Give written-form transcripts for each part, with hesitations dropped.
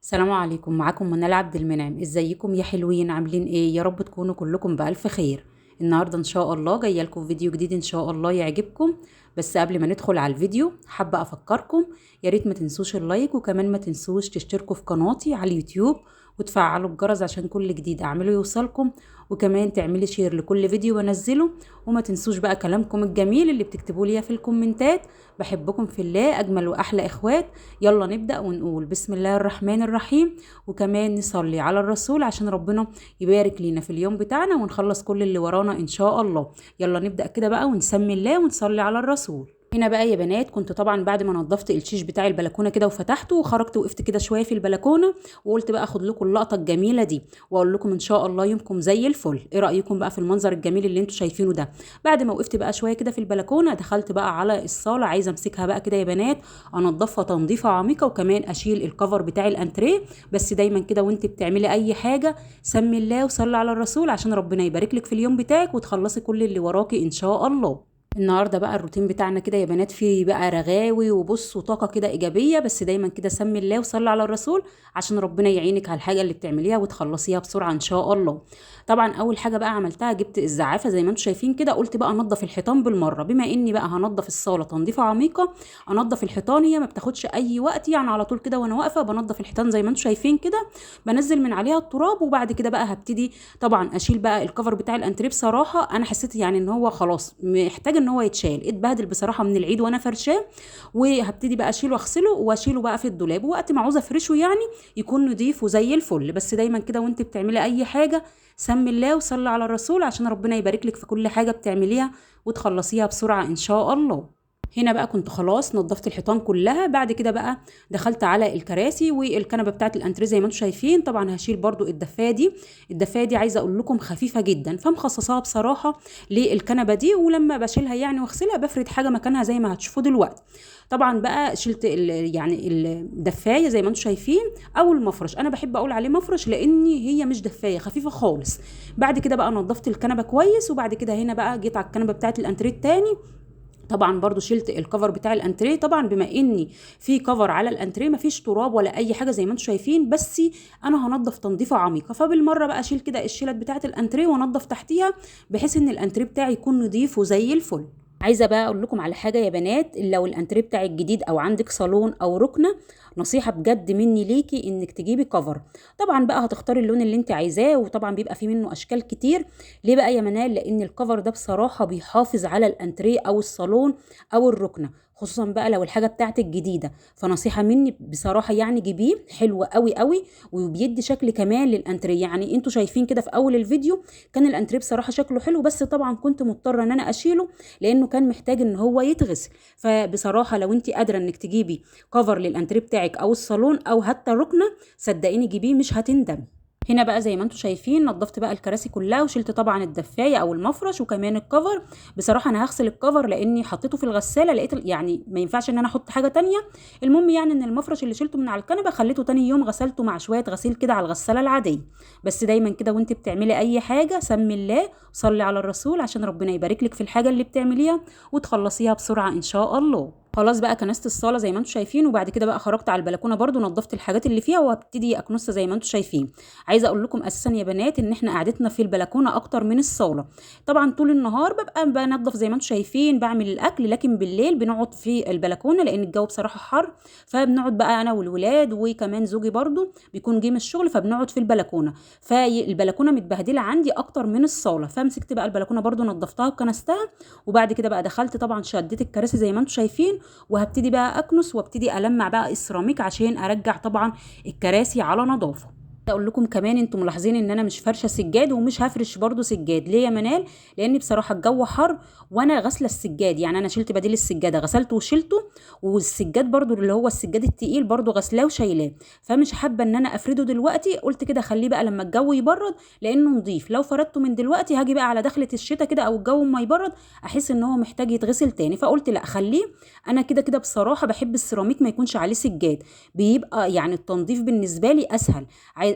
السلام عليكم، معاكم منال عبد المنعم. ازيكم يا حلوين؟ عاملين ايه؟ يا رب تكونوا كلكم بألف خير. النهارده ان شاء الله جايه لكم فيديو جديد ان شاء الله يعجبكم. بس قبل ما ندخل على الفيديو حابه افكركم، يا ريت ما تنسوش اللايك، وكمان ما تنسوش تشتركوا في قناتي على اليوتيوب وتفعلوا الجرس عشان كل جديد اعمله يوصلكم، وكمان تعملي شير لكل فيديو بنزله. وما تنسوش بقى كلامكم الجميل اللي بتكتبوا لي في الكومنتات. بحبكم في الله، اجمل واحلى اخوات. يلا نبدأ ونقول بسم الله الرحمن الرحيم، وكمان نصلي على الرسول عشان ربنا يبارك لينا في اليوم بتاعنا ونخلص كل اللي ورانا ان شاء الله. يلا نبدأ كده بقى ونسمي الله ونصلي على الرسول. هنا بقى يا بنات، كنت طبعا بعد ما نظفت الشيش بتاع البلكونه كده وفتحته وخرجت وقفت كده شويه في البلكونه، وقلت بقى اخد لكم اللقطه الجميله دي واقول لكم ان شاء الله يومكم زي الفل. ايه رايكم بقى في المنظر الجميل اللي انتوا شايفينه ده؟ بعد ما وقفت بقى شويه كده في البلكونه دخلت بقى على الصاله، عايزه امسكها بقى كده يا بنات، انضفها تنظيفه عميقه، وكمان اشيل الكفر بتاع الانتريه. بس دايما كده وانت بتعملي اي حاجه سمي الله وصلي على الرسول عشان ربنا يبارك لك في اليوم بتاعك وتخلصي كل اللي وراكي ان شاء الله. النهارده بقى الروتين بتاعنا كده يا بنات فيه بقى رغاوي وبص وطاقه كده ايجابيه، بس دايما كده سمي الله وصلي على الرسول عشان ربنا يعينك على الحاجه اللي بتعمليها وتخلصيها بسرعه ان شاء الله. طبعا اول حاجه بقى عملتها جبت الزعافه زي ما انتم شايفين كده، قلت بقى انضف الحيطان بالمره، بما اني بقى هنضف الصاله تنظيفه عميقه. انضف الحيطان، هي ما بتاخدش اي وقت يعني، على طول كده وانا واقفه بنضف الحيطان زي ما انتم شايفين كده. بنزل من عليها التراب، وبعد كده بقى هبتدي طبعا اشيل بقى الكفر بتاع الانتريه. بصراحه انا حسيت يعني ان هو خلاص محتاج ان هو يتشال، اتبهدل بصراحه من العيد وانا فرشاه. وهبتدي بقى اشيله واغسله واشيله بقى في الدولاب، وقت ما عاوزه افرشه يعني يكون نضيف وزي الفل. بس دايما كده وانت بتعملي اي حاجه سمي الله وصلي على الرسول عشان ربنا يبارك لك في كل حاجه بتعمليها وتخلصيها بسرعه ان شاء الله. هنا بقى كنت خلاص نظفت الحيطان كلها. بعد كده بقى دخلت على الكراسي والكنبه بتاعت الانتريه زي ما انتم شايفين. طبعا هشيل برضو الدفايه دي. الدفايه دي عايزه اقول لكم خفيفه جدا، فمخصصاها بصراحه للكنبه دي، ولما بشيلها يعني واغسلها بفرد حاجه مكانها زي ما هتشوفوا دلوقتي. طبعا بقى شلت يعني الدفايه زي ما انتم شايفين، او المفرش، انا بحب اقول عليه مفرش لان هي مش دفايه، خفيفه خالص. بعد كده بقى نظفت الكنبه كويس، وبعد كده هنا بقى جيت على الكنبه بتاعت الانتريه التاني. طبعا برضو شلت الكفر بتاع الانتريه، طبعا بما اني في كفر على الانتريه مفيش تراب ولا اي حاجه زي ما انتم شايفين، بس انا هنضف تنظيفه عميقه، فبالمره بقى اشيل كده الشيلات بتاعه الانتريه وانضف تحتيها بحيث ان الانتريه بتاعي يكون نظيف وزي الفل. عايزه بقى اقول لكم على حاجه يا بنات، لو الانتريه بتاعك جديد او عندك صالون او ركنه، نصيحه بجد مني ليكي انك تجيبي كفر. طبعا بقى هتختاري اللون اللي انت عايزاه، وطبعا بيبقى فيه منه اشكال كتير. ليه بقى يا منال؟ لان الكفر ده بصراحه بيحافظ على الانتريه او الصالون او الركنه، خصوصا بقى لو الحاجه بتاعتك جديده. فنصيحه مني بصراحه يعني جيبيه، حلو قوي قوي، وبيدي شكل كمان للانتريه. يعني انتوا شايفين كده في اول الفيديو كان الانتريه بصراحه شكله حلو، بس طبعا كنت مضطره ان انا اشيله لانه كان محتاج ان هو يتغسل. فبصراحه لو انت قادره انك تجيبي كفر للانتريه بتاعك او الصالون او حتى الركنه، صدقيني جيبيه مش هتندمي. هنا بقى زي ما انتم شايفين نظفت بقى الكراسي كلها وشلت طبعا الدفايه او المفرش وكمان الكفر. بصراحه انا هغسل الكفر لاني حطيته في الغساله، لقيت يعني ما ينفعش ان انا احط حاجه تانية. المهم يعني ان المفرش اللي شلته من على الكنبه خليته تاني يوم غسلته مع شويه غسيل كده على الغساله العاديه. بس دايما كده وانت بتعملي اي حاجه سمي الله وصلي على الرسول عشان ربنا يبارك لك في الحاجه اللي بتعمليها وتخلصيها بسرعه ان شاء الله. خلاص بقى كنست الصاله زي ما انتم شايفين، وبعد كده بقى خرجت على البلكونه برضو نظفت الحاجات اللي فيها وهبتدي اكنسها زي ما انتم شايفين. عايزه اقول لكم اساسا يا بنات ان احنا قعدتنا في البلكونه اكتر من الصاله. طبعا طول النهار ببقى بنظف زي ما انتم شايفين بعمل الاكل، لكن بالليل بنقعد في البلكونه لان الجو بصراحه حر. فبنقعد بقى انا والولاد وكمان زوجي برضو بيكون جه من الشغل، فبنقعد في البلكونه. فالبلكونه متبهدله عندي اكتر من الصاله، فمسكت بقى البلكونه برضو نظفتها وكنستها. وبعد كده بقى دخلت طبعا شديت الكراسي زي ما انتم شايفين، وهبتدي بقى اكنس وابتدي المع بقى السيراميك عشان ارجع طبعا الكراسي على نظافه. اقول لكم كمان انتم ملاحظين ان انا مش فرشه سجاد ومش هفرش برضو سجاد. ليه يا منال؟ لان بصراحه الجو حر وانا غاسله السجاد، يعني انا شلت بديل السجاده غسلته وشلته، والسجاد برضو اللي هو السجاد التقيل برضو غسلاه وشايلاه. فمش حابه ان انا افرده دلوقتي، قلت كده خليه بقى لما الجو يبرد لانه نضيف. لو فردته من دلوقتي هاجي بقى على دخله الشتاء كده او الجو ما يبرد احس ان هو محتاج يتغسل تاني، فقلت لا خليه. انا كده كده بصراحه بحب السيراميك ما يكونش عليه سجاد، بيبقى يعني التنظيف بالنسبه لي اسهل.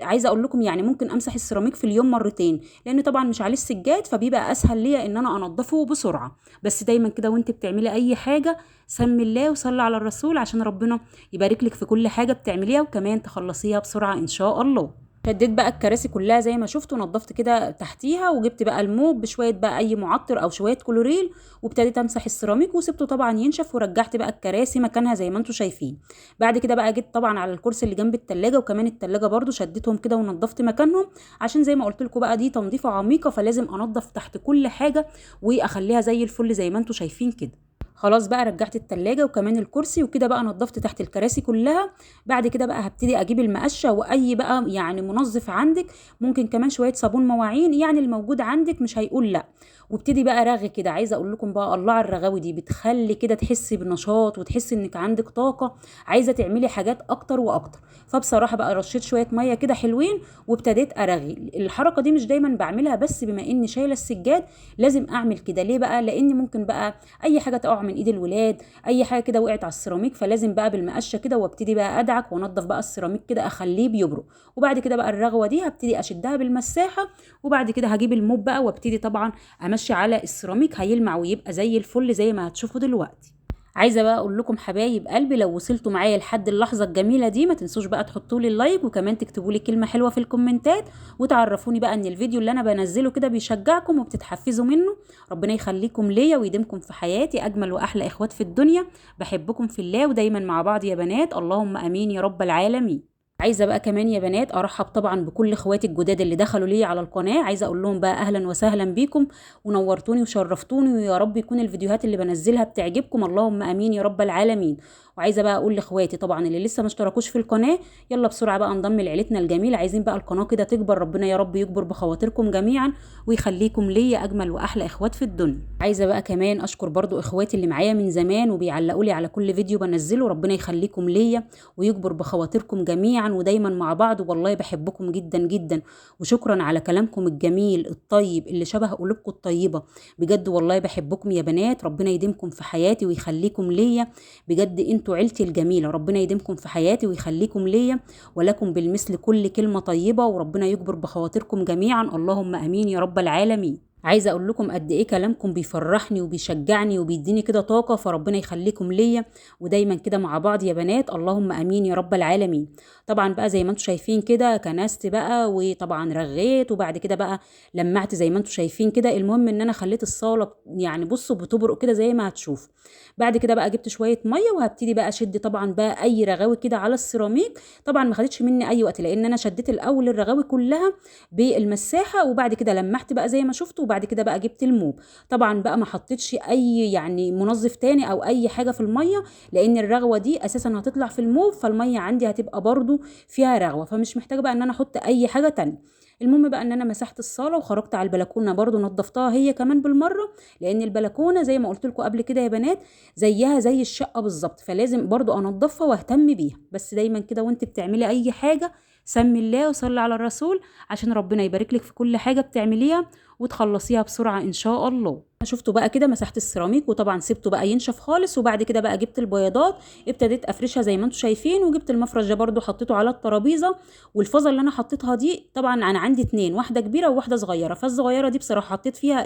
عايزه اقول لكم يعني ممكن امسح السيراميك في اليوم مرتين، لان طبعا مش عليه السجاد، فبيبقى اسهل ليا ان انا انضفه بسرعه. بس دايما كده وانت بتعملي اي حاجه سمي الله وصلي على الرسول، عشان ربنا يبارك لك في كل حاجه بتعمليها، وكمان تخلصيها بسرعه ان شاء الله. شديت بقى الكراسي كلها زي ما شفتوا، نضفت كده تحتيها، وجبت بقى الموب بشويه بقى اي معطر او شويه كلوريل، وابتديت امسح السيراميك وسبته طبعا ينشف، ورجعت بقى الكراسي مكانها زي ما انتم شايفين. بعد كده بقى جيت طبعا على الكرسي اللي جنب التلاجة، وكمان التلاجة برضو شدتهم كده ونضفت مكانهم، عشان زي ما قلت لكم بقى دي تنظيفه عميقه، فلازم انضف تحت كل حاجه واخليها زي الفل زي ما انتم شايفين كده. خلاص بقى رجعت التلاجة وكمان الكرسي، وكده بقى نضفت تحت الكراسي كلها. بعد كده بقى هبتدي اجيب المقشة واي بقى يعني منظف عندك، ممكن كمان شوية صابون مواعين، يعني الموجود عندك مش هيقول لا. وابتدي بقى رغي كده. عايزه اقول لكم بقى الله على الرغاوي دي، بتخلي كده تحسي بنشاط وتحسي انك عندك طاقه عايزه تعملي حاجات اكتر واكتر. فبصراحه بقى رشيت شويه ميه كده حلوين وابتديت ارغي. الحركه دي مش دايما بعملها، بس بما اني شايله السجاد لازم اعمل كده. ليه بقى؟ لان ممكن بقى اي حاجه تقع من ايد الولاد، اي حاجه كده وقعت على السيراميك، فلازم بقى بالمقشه كده وابتدي بقى ادعك وانضف بقى السيراميك كده اخليه بيبرق. وبعد كده بقى الرغوه دي هبتدي اشدها بالمساحه، وبعد كده هجيب الموب بقى وابتدي طبعا امشي على السيراميك، هيلمع ويبقى زي الفل زي ما هتشوفوا دلوقتي. عايزه بقى اقول لكم حبايب قلبي، لو وصلتوا معايا لحد اللحظه الجميله دي ما تنسوش بقى تحطوا لي اللايك، وكمان تكتبوا لي كلمه حلوه في الكومنتات، وتعرفوني بقى ان الفيديو اللي انا بنزله كده بيشجعكم وبتتحفزوا منه. ربنا يخليكم ليا ويديمكم في حياتي اجمل واحلى اخوات في الدنيا. بحبكم في الله ودايما مع بعض يا بنات، اللهم امين يا رب العالمين. عايزه بقى كمان يا بنات ارحب طبعا بكل اخواتي الجداد اللي دخلوا لي على القناه. عايزه اقول لهم بقى اهلا وسهلا بيكم، ونورتوني وشرفتوني، ويا رب يكون الفيديوهات اللي بنزلها بتعجبكم، اللهم امين يا رب العالمين. وعايزه بقى اقول لاخواتي طبعا اللي لسه ما اشتركوش في القناه، يلا بسرعه بقى انضم لعيلتنا الجميله. عايزين بقى القناه كده تكبر، ربنا يا رب يكبر بخواطركم جميعا ويخليكم ليا اجمل واحلى اخوات في الدنيا. عايزه بقى كمان اشكر برضو اخواتي اللي معايا من زمان وبيعلقوا لي على كل فيديو بنزله، ربنا يخليكم ليا ويكبر بخواطركم جميعا ودايما مع بعض، والله بحبكم جدا جدا. وشكرا على كلامكم الجميل الطيب اللي شبه قلوبكم الطيبه، بجد والله بحبكم يا بنات. ربنا يديمكم في حياتي ويخليكم ليا، بجد انتوا عيلتي الجميله. ربنا يديمكم في حياتي ويخليكم ليا، ولكم بالمثل كل كلمه طيبه، وربنا يكبر بخواطركم جميعا، اللهم امين يا رب العالمين. عايزه اقول لكم قد ايه كلامكم بيفرحني وبيشجعني وبيديني كده طاقه، فربنا يخليكم ليا ودايما كده مع بعض يا بنات، اللهم امين يا رب العالمين. طبعا بقى زي ما انتم شايفين كده كنست بقى، وطبعا رغيت، وبعد كده بقى لمعت زي ما انتم شايفين كده. المهم ان انا خليت الصاله يعني بصوا بتبرق كده زي ما هتشوف. بعد كده بقى جبت شويه ميه وهبتدي بقى اشد طبعا بقى اي رغاوي كده على السيراميك. طبعا ما خدتش مني اي وقت، لان انا شديت الاول الرغاوي كلها بالمساحه، وبعد كده لمحت بقى زي ما شفتوا، وبعد كده بقى جبت الموب. طبعا بقى ما حطيتش اي يعني منظف تاني او اي حاجه في الميه، لان الرغوه دي اساسا هتطلع في الموب، فالميه عندي هتبقى برضو فيها رغوه، فمش محتاجه بقى ان انا احط اي حاجه تانية. المهم بقى ان انا مسحت الصاله وخرجت على البلكونه برضو نظفتها هي كمان بالمره، لان البلكونه زي ما قلت لكم قبل كده يا بنات زيها زي الشقه بالظبط، فلازم برضو انظفها واهتم بيها. بس دايما كده وانت بتعملي اي حاجه سمي الله وصلي على الرسول، عشان ربنا يبارك لك في كل حاجه بتعمليها وتخلصيها بسرعه ان شاء الله. شفتوا بقى كده مسحت السيراميك وطبعا سبته بقى ينشف خالص، وبعد كده بقى جبت البياضات ابتديت افرشها زي ما انتم شايفين، وجبت المفرش ده برده حطيته على الترابيزه. والفازه اللي انا حطيتها دي طبعا انا عندي اتنين، واحده كبيره وواحده صغيره، فالصغيره دي بصراحه حطيت فيها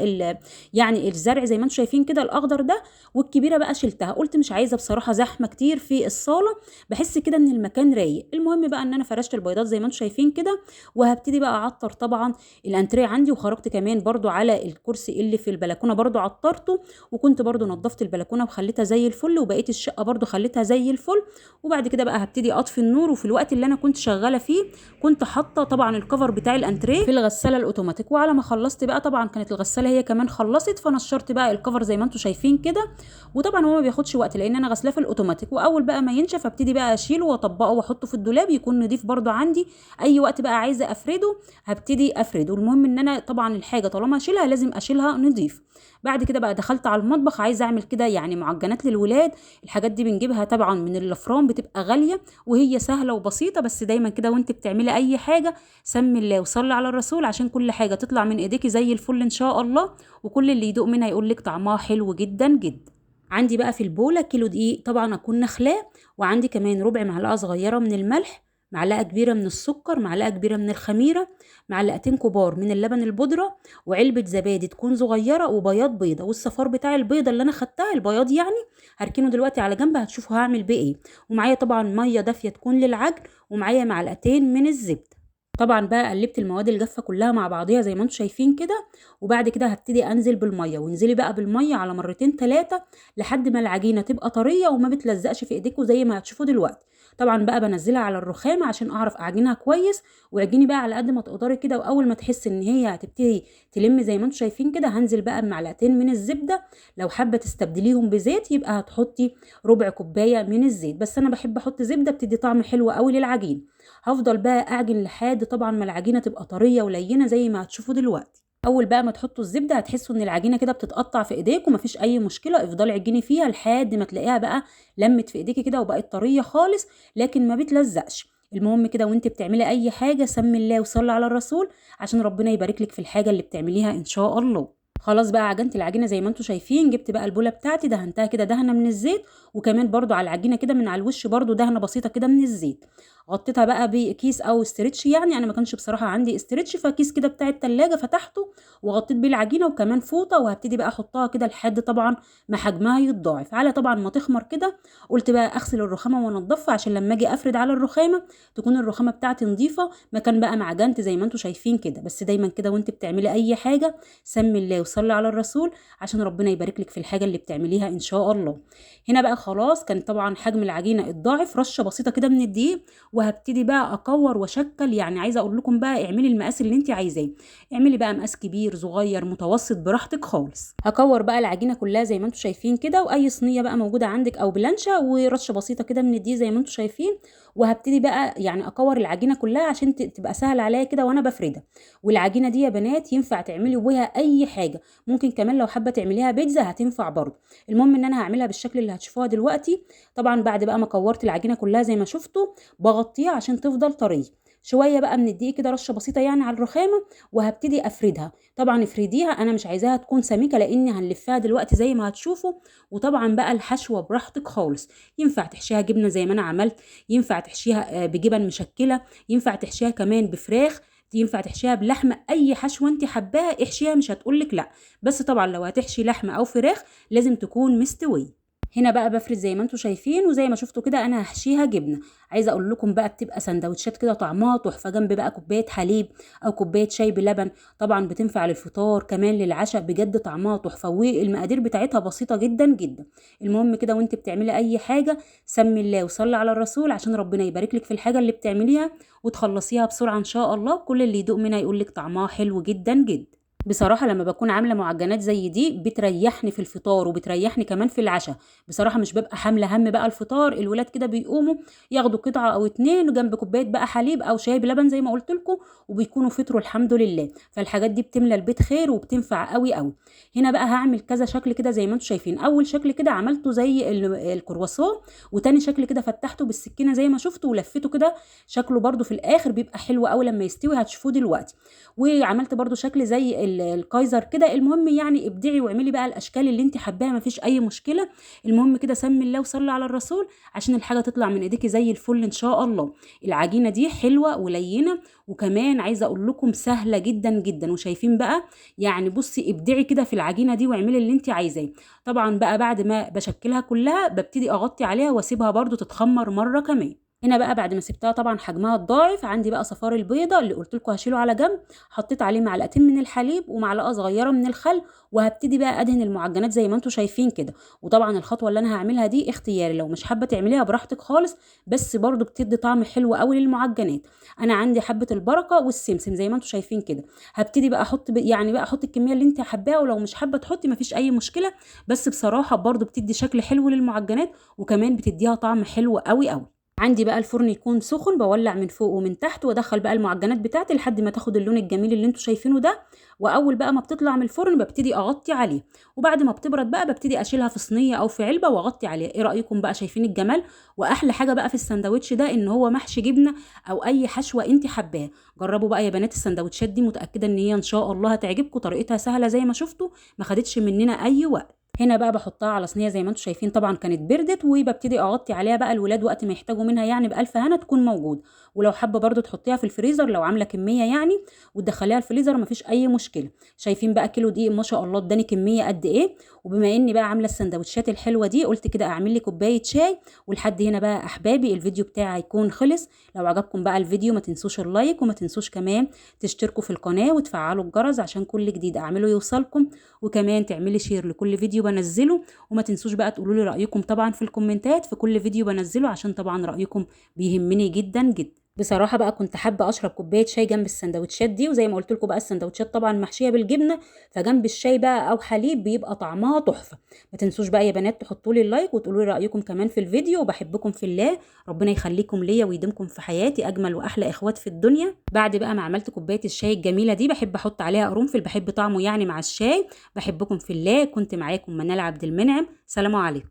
يعني الزرع زي ما انتم شايفين كده الاخضر ده، والكبيره بقى شلتها. قلت مش عايزه بصراحه زحمه كتير في الصاله، بحس كده ان المكان رايق. المهم بقى ان انا فرشت البيضات زي ما انتم شايفين كده، وهبتدي بقى اعطر طبعا الانتريه عندي. وخرجت كمان برده على الكرسي اللي في البلكونه برده عطرته، وكنت برده نظفت البلكونه وخليتها زي الفل، وبقيت الشقه برده خليتها زي الفل. وبعد كده بقى هبتدي اطفي النور. وفي الوقت اللي انا كنت شغاله فيه كنت حاطه طبعا الكفر بتاع الانتريه في الغساله الاوتوماتيك، وعلى ما خلصت بقى طبعا كانت الغساله هي كمان خلصت، فنشرت بقى الكفر زي ما انتم شايفين كده. وطبعا هو ما بياخدش وقت لان انا غسلاه في الاوتوماتيك، واول بقى ما ينشف ابتدي بقى اشيله واطبقه واحطه في الدولاب يكون نضيف برده عندي. اي وقت بقى عايزه افرده هبتدي افرده. المهم ان انا طبعا الحاجه طالما اشيلها لازم اشيلها نضيف. بعد كده بقى دخلت على المطبخ، عايزه اعمل كده يعني معجنات للولاد. الحاجات دي بنجيبها طبعا من الافران، بتبقى غاليه وهي سهله وبسيطه. بس دايما كده وانت بتعملي اي حاجه سمي الله وصلي على الرسول، عشان كل حاجه تطلع من ايديكي زي الفل ان شاء الله، وكل اللي يدوق منها يقول لك طعمها حلو جدا جدا. عندي بقى في البوله كيلو دقيق طبعا اكون نخلاه، وعندي كمان ربع معلقه صغيره من الملح، معلقة كبيرة من السكر، معلقة كبيرة من الخميرة، معلقتين كبار من اللبن البودرة، وعلبة زبادي تكون صغيرة، وبياض بيضة. والصفار بتاع البيضة اللي انا خدتها البياض يعني هركنه دلوقتي على جنب، هتشوفوا هعمل بيه ايه. ومعايا طبعا مية دافية تكون للعجن، ومعايا معلقتين من الزبدة. طبعا بقى قلبت المواد الجافه كلها مع بعضيها زي ما انتم شايفين كده، وبعد كده هبتدي انزل بالميه. وانزلي بقى بالميه على مرتين ثلاثه لحد ما العجينه تبقى طريه وما بتلزقش في ايديكوا زي ما هتشوفوا دلوقتي. طبعا بقى بنزلها على الرخامه عشان اعرف اعجنها كويس. واعجني بقى على قد ما تقدري كده، واول ما تحس ان هي هتبتدي تلم زي ما انتم شايفين كده، هنزل بقى بمعلقتين من الزبده. لو حابه تستبدليهم بزيت يبقى هتحطي ربع كوبايه من الزيت، بس انا بحب احط زبده، بتدي طعم حلو قوي للعجين. هفضل بقى اعجن لحد طبعا ما العجينه تبقى طريه ولينه زي ما هتشوفوا دلوقتي. اول بقى ما تحطوا الزبده هتحسوا ان العجينه كده بتتقطع في ايديكم، مفيش اي مشكله، افضلي عجني فيها لحد ما تلاقيها بقى لمت في ايديكي كده وبقت طريه خالص، لكن ما بتلزقش. المهم كده وانت بتعملي اي حاجه سمي الله وصلي على الرسول، عشان ربنا يبارك لك في الحاجه اللي بتعمليها ان شاء الله. خلاص بقى عجنت العجينه زي ما انتم شايفين. جبت بقى البوله بتاعتي دهنتها كده دهنه من الزيت، وكمان برضو على العجينه كده من على الوش برضو دهنه بسيطه كده من الزيت. غطيتها بقى بكيس او استرتش، يعني انا ما كانش بصراحه عندي استرتش، فكيس كده بتاع التلاجة فتحته وغطيت بيه العجينه وكمان فوطه. وهبتدي بقى احطها كده لحد طبعا ما حجمها يتضاعف. على طبعا ما تخمر كده قلت بقى اغسل الرخامه وانضفها عشان لما اجي افرد على الرخامه تكون الرخامه بتاعتي نظيفه، مكان بقى معجنت زي ما انتم شايفين كده. بس دايما كده وانت بتعملي اي حاجه سمي الله وصلي على الرسول، عشان ربنا يبارك لك في الحاجه اللي بتعمليها ان شاء الله. هنا بقى خلاص كان طبعا حجم العجينه اتضاعف، رشه بسيطه كده من الدقيق. وهبتدي بقى اكور واشكل، يعني عايزه اقول لكم بقى اعملي المقاس اللي انت عايزاه، اعملي بقى مقاس كبير صغير متوسط براحتك خالص. هكور بقى العجينه كلها زي ما انتم شايفين كده، واي صينيه بقى موجوده عندك او بلانشه، ورشه بسيطه كده من الدقيق زي ما انتم شايفين. وهبتدي بقى يعني اكور العجينه كلها عشان تبقى سهل عليا كده وانا بفردها. والعجينه دي يا بنات ينفع تعملي بيها اي حاجه، ممكن كمان لو حابه تعمليها بيتزا هتنفع برضه. المهم ان انا هعملها بالشكل اللي هتشوفوها دلوقتي. طبعا بعد بقى ما كورت العجينه كلها زي ما شفتوا بغطيها عشان تفضل طريه. شويه بقى من الدقيق كده رشه بسيطه يعني على الرخامه، وهبتدي افردها. طبعا افرديها، انا مش عايزاها تكون سميكه لاني هنلفها دلوقتي زي ما هتشوفوا. وطبعا بقى الحشوه براحتك خالص، ينفع تحشيها جبنه زي ما انا عملت، ينفع تحشيها بجبن مشكله، ينفع تحشيها كمان بفراخ، ينفع تحشيها بلحمه. اي حشوه انت حباها احشيها مش هتقولك لا، بس طبعا لو هتحشي لحمه او فراخ لازم تكون مستويه. هنا بقى بفرد زي ما انتم شايفين، وزي ما شفتوا كده انا هحشيها جبنه. عايزه اقول لكم بقى بتبقى سندوتشات كده طعمها تحفه، جنب بقى كوبايه حليب او كوبايه شاي بلبن. طبعا بتنفع للفطار كمان للعشاء، بجد طعمها تحفه، والمقادير بتاعتها بسيطه جدا جدا. المهم كده وانت بتعملي اي حاجه سمي الله وصلي على الرسول، عشان ربنا يبارك لك في الحاجه اللي بتعمليها وتخلصيها بسرعه ان شاء الله. كل اللي يدوق منها يقول لك طعمها حلو جدا جدا. بصراحة لما بكون عاملة معجنات زي دي بتريحني في الفطار وبتريحني كمان في العشاء. بصراحة مش ببقى حاملة هم بقى الفطار، الولاد كده بيقوموا ياخدوا قطعة او اتنين وجنب كوباية بقى حليب او شاي بلبن زي ما قلت لكم، وبيكونوا فطروا الحمد لله. فالحاجات دي بتملى البيت خير وبتنفع قوي قوي. هنا بقى هعمل كذا شكل كده زي ما انتم شايفين. اول شكل كده عملته زي الكرواسون، وتاني شكل كده فتحته بالسكينة زي ما شفتوا ولفيته كده، شكله برضو في الاخر بيبقى حلو قوي لما يستوي، هتشوفوه دلوقتي. وعملت برضو شكل زي الكايزر كده. المهم يعني ابدعي واعملي بقى الاشكال اللي انت حباها، مفيش اي مشكله. المهم كده سمي الله وصلي على الرسول عشان الحاجه تطلع من ايديكي زي الفل ان شاء الله. العجينه دي حلوه ولينه، وكمان عايزه اقول لكم سهله جدا جدا. وشايفين بقى يعني بصي ابدعي كده في العجينه دي واعملي اللي انت عايزاه. طبعا بقى بعد ما بشكلها كلها ببتدي اغطي عليها واسيبها برضو تتخمر مره كمان. هنا بقى بعد ما سبتها طبعا حجمها اتضاعف، عندي بقى صفار البيضه اللي قلت لكم هشيله على جنب. حطيت عليه معلقتين من الحليب ومعلقه صغيره من الخل، وهبتدي بقى ادهن المعجنات زي ما انتم شايفين كده. وطبعا الخطوه اللي انا هعملها دي اختياري، لو مش حابه تعمليها براحتك خالص، بس برضو بتدي طعم حلو قوي للمعجنات. انا عندي حبه البركه والسمسم زي ما انتم شايفين كده. هبتدي بقى احط يعني بقى احط الكميه اللي انت حباها، ولو مش حابه تحطي مفيش اي مشكله. بس بصراحه برضو بتدي شكل حلو للمعجنات، وكمان بتديها طعم حلو قوي قوي. عندي بقى الفرن يكون سخن، بولع من فوق ومن تحت وادخل بقى المعجنات بتاعتي لحد ما تاخد اللون الجميل اللي انتوا شايفينه ده. واول بقى ما بتطلع من الفرن ببتدي اغطي عليه، وبعد ما بتبرد بقى ببتدي اشيلها في صينيه او في علبه واغطي عليها. ايه رايكم بقى؟ شايفين الجمال؟ واحلى حاجه بقى في السندوتش ده ان هو محشي جبنه او اي حشوه انت حباها. جربوا بقى يا بنات السندوتشات دي، متاكده ان هي ان شاء الله هتعجبكم. طريقتها سهله زي ما شفتوا، ما خدتش مننا اي وقت. هنا بقى بحطها على صينيه زي ما انتم شايفين، طبعا كانت بردت، وببتدي اغطي عليها بقى الولاد وقت ما يحتاجوا منها يعني بالف هنا تكون موجوده. ولو حابه برده تحطيها في الفريزر لو عامله كميه يعني وتدخليها الفريزر مفيش اي مشكله. شايفين بقى كيلو دقيق ما شاء الله اداني كميه قد ايه. وبما اني بقى عامله السندوتشات الحلوه دي قلت كده اعمل لي كوبايه شاي. ولحد هنا بقى احبابي الفيديو بتاعي هيكون خلص. لو عجبكم بقى الفيديو ما تنسوش اللايك، وما تنسوش كمان تشتركوا في القناه وتفعلوا الجرس عشان كل جديد اعمله يوصلكم. وكمان تعملي شير لكل فيديو بنزله. وما تنسوش بقى تقولوا لي رأيكم طبعا في الكومنتات في كل فيديو بنزله، عشان طبعا رأيكم بيهمني جدا جدا. بصراحة بقى كنت حابة أشرب كوباية شاي جنب السندوتشات دي، وزي ما قلت لكم بقى السندوتشات طبعا محشية بالجبنة، فجنب الشاي بقى أو حليب بيبقى طعمها تحفة. ما تنسوش بقى يا بنات تحطوا لي اللايك وتقولوا لي رأيكم كمان في الفيديو، وبحبكم في الله. ربنا يخليكم ليا ويديمكم في حياتي أجمل وأحلى إخوات في الدنيا. بعد بقى ما عملت كوباية الشاي الجميلة دي بحب أحط عليها قرنفل، بحب طعمه يعني مع الشاي. بحبكم في الله، كنت معاكم منال عبد المنعم، سلام عليكم.